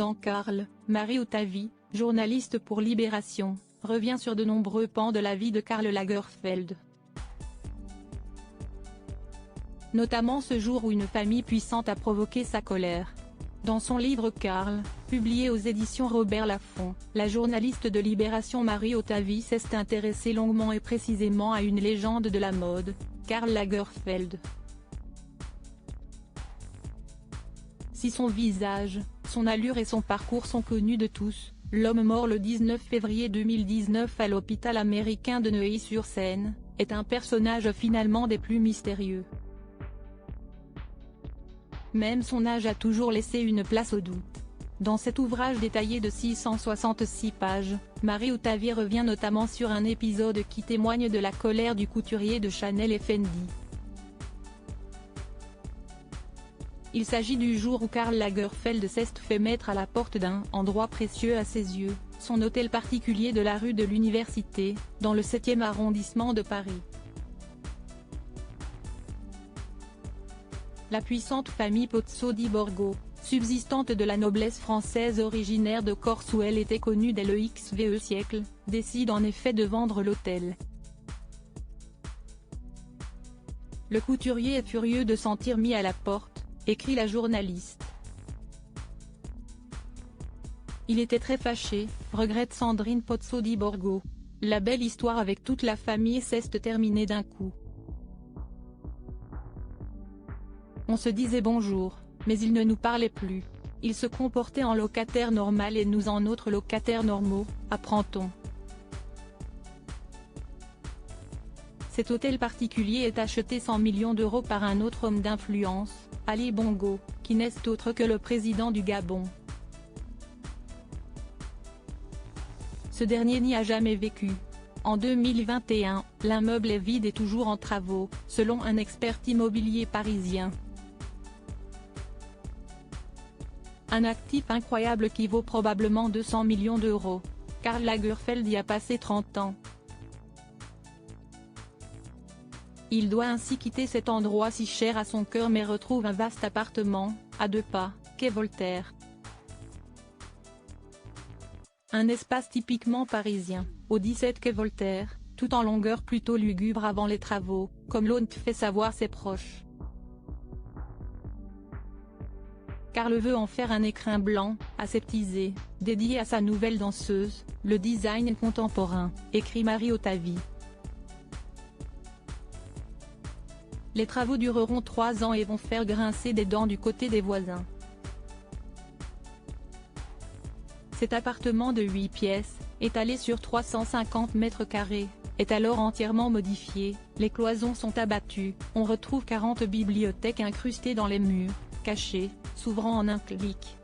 Cependant Karl, Marie-Ottavie, journaliste pour Libération, revient sur de nombreux pans de la vie de Karl Lagerfeld. Notamment ce jour où une famille puissante a provoqué sa colère. Dans son livre Karl, publié aux éditions Robert Laffont, la journaliste de Libération Marie-Ottavie s'est intéressée longuement et précisément à une légende de la mode, Karl Lagerfeld. Si son visage, son allure et son parcours sont connus de tous, l'homme mort le 19 février 2019 à l'hôpital américain de Neuilly-sur-Seine, est un personnage finalement des plus mystérieux. Même son âge a toujours laissé une place au doute. Dans cet ouvrage détaillé de 666 pages, Marie-Ottavie revient notamment sur un épisode qui témoigne de la colère du couturier de Chanel et Fendi. Il s'agit du jour où Karl Lagerfeld s'est fait mettre à la porte d'un endroit précieux à ses yeux, son hôtel particulier de la rue de l'Université, dans le 7e arrondissement de Paris. La puissante famille Pozzo di Borgo, subsistante de la noblesse française originaire de Corse où elle était connue dès le XVe siècle, décide en effet de vendre l'hôtel. Le couturier est furieux de sentir mis à la porte, écrit la journaliste. Il était très fâché, regrette Sandrine Pozzo di Borgo. La belle histoire avec toute la famille s'est terminée d'un coup. On se disait bonjour, mais il ne nous parlait plus. Il se comportait en locataire normal et nous en autres locataires normaux, apprend-on. Cet hôtel particulier est acheté 100 millions d'euros par un autre homme d'influence, Ali Bongo, qui n'est autre que le président du Gabon. Ce dernier n'y a jamais vécu. En 2021, l'immeuble est vide et toujours en travaux, selon un expert immobilier parisien. Un actif incroyable qui vaut probablement 200 millions d'euros. Karl Lagerfeld y a passé 30 ans. Il doit ainsi quitter cet endroit si cher à son cœur mais retrouve un vaste appartement, à 2 pas, quai Voltaire. Un espace typiquement parisien, au 17 quai Voltaire, tout en longueur plutôt lugubre avant les travaux, comme l'ont fait savoir ses proches. Karl veut en faire un écrin blanc, aseptisé, dédié à sa nouvelle danseuse, le design contemporain, écrit Marie-Ottavie. Les travaux dureront 3 ans et vont faire grincer des dents du côté des voisins. Cet appartement de 8 pièces, étalé sur 350 mètres carrés, est alors entièrement modifié, les cloisons sont abattues, on retrouve 40 bibliothèques incrustées dans les murs, cachées, s'ouvrant en un clic.